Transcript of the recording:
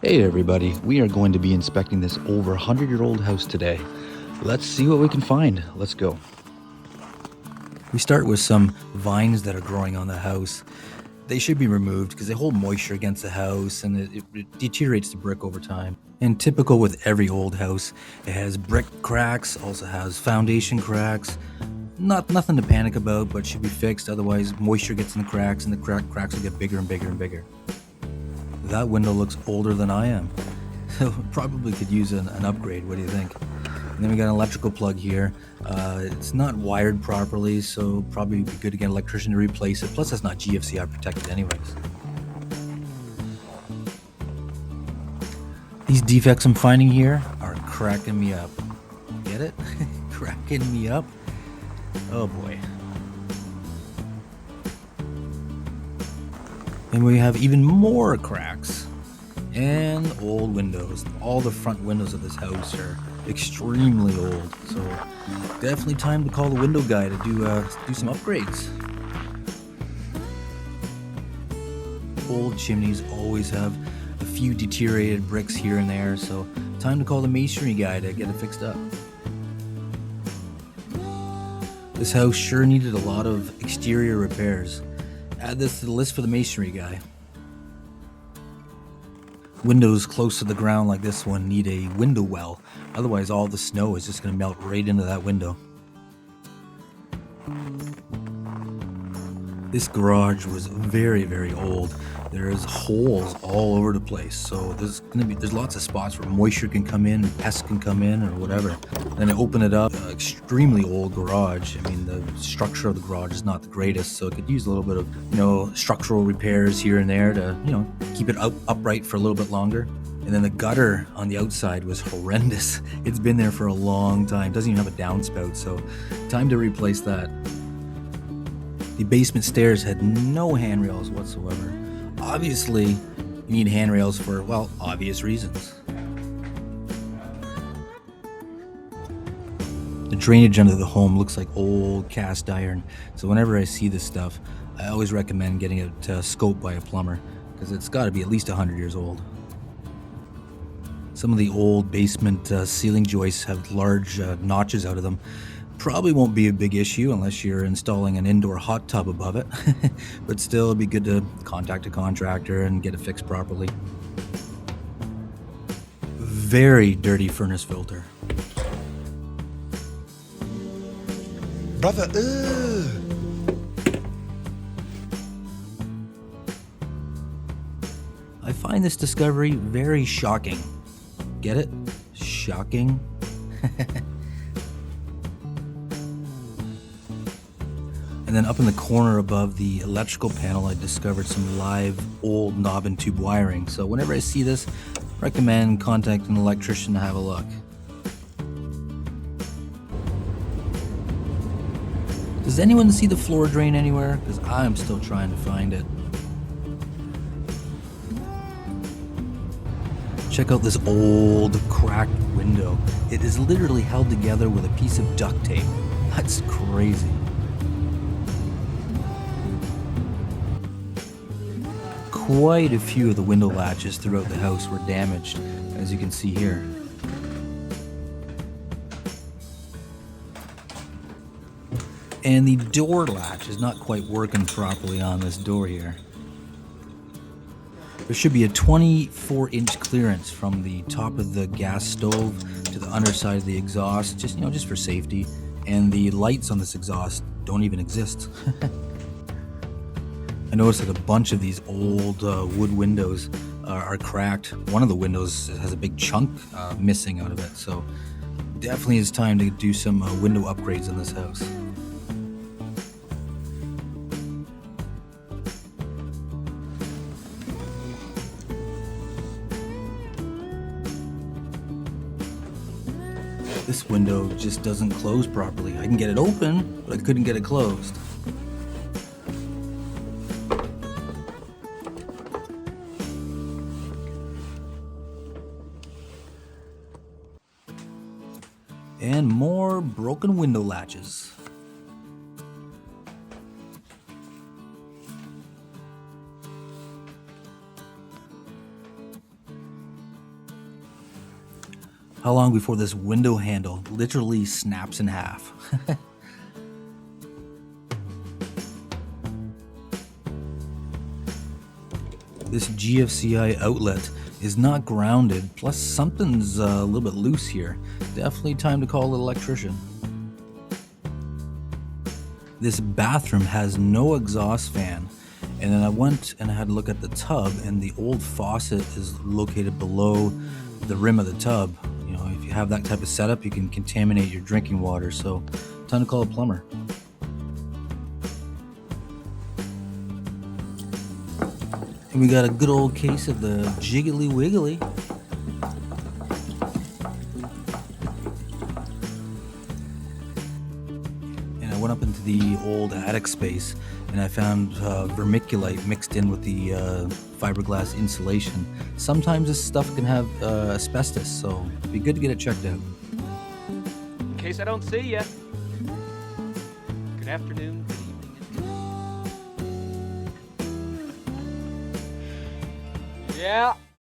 Hey everybody, we are going to be inspecting this over 100-year-old house today. Let's see what we can find. Let's go. We start with some vines that are growing on the house. They should be removed because they hold moisture against the house and it deteriorates the brick over time. And typical with every old house, it has brick cracks, also has foundation cracks. Nothing to panic about, but should be fixed. Otherwise, moisture gets in the cracks and the cracks will get bigger and bigger and bigger. That window looks older than I am, so probably could use an upgrade. What do you think? And then we got an electrical plug here. It's not wired properly, so probably would be good to get an electrician to replace it. Plus, it's not GFCI protected anyways. These defects I'm finding here are cracking me up. Get it? Cracking me up? Oh boy. And we have even more cracks and old windows. All the front windows of this house are extremely old, so definitely time to call the window guy to do some upgrades. Old chimneys always have a few deteriorated bricks here and there, so time to call the masonry guy to get it fixed up. This house sure needed a lot of exterior repairs. Add this to the list for the masonry guy. Windows close to the ground like this one need a window well. Otherwise, all the snow is just going to melt right into that window. This garage was very, very old. There's holes all over the place, so there's lots of spots where moisture can come in, pests can come in, or whatever. Then I open it up, extremely old garage. I mean, the structure of the garage is not the greatest, so it could use a little bit of, structural repairs here and there to, keep it upright for a little bit longer. And then the gutter on the outside was horrendous. It's been there for a long time. Doesn't even have a downspout, so time to replace that. The basement stairs had no handrails whatsoever. Obviously, you need handrails for, well, obvious reasons. The drainage under the home looks like old cast iron, so whenever I see this stuff, I always recommend getting it scoped by a plumber, because it's got to be at least 100 years old. Some of the old basement ceiling joists have large notches out of them. Probably won't be a big issue unless you're installing an indoor hot tub above it, but still it'd be good to contact a contractor and get it fixed properly. Very dirty furnace filter. Brother, ugh. I find this discovery very shocking. Get it? Shocking? And then up in the corner above the electrical panel, I discovered some live old knob and tube wiring. So whenever I see this, recommend contacting an electrician to have a look. Does anyone see the floor drain anywhere? Because I'm still trying to find it. Check out this old cracked window. It is literally held together with a piece of duct tape. That's crazy. Quite a few of the window latches throughout the house were damaged, as you can see here. And the door latch is not quite working properly on this door here. There should be a 24-inch clearance from the top of the gas stove to the underside of the exhaust, just for safety. And the lights on this exhaust don't even exist. I noticed that a bunch of these old wood windows are cracked. One of the windows has a big chunk missing out of it, so definitely is time to do some window upgrades in this house. This window just doesn't close properly. I can get it open, but I couldn't get it closed. And more broken window latches. How long before this window handle literally snaps in half? This GFCI outlet is not grounded, plus something's a little bit loose here. Definitely time to call an electrician. This bathroom has no exhaust fan, and then I went and I had a look at the tub, and the old faucet is located below the rim of the tub. You know, if you have that type of setup, you can contaminate your drinking water, so time to call a plumber. And we got a good old case of the Jiggly Wiggly. And I went up into the old attic space and I found vermiculite mixed in with the fiberglass insulation. Sometimes this stuff can have asbestos, so it'd be good to get it checked out. In case I don't see you. Good afternoon, good evening. Yeah.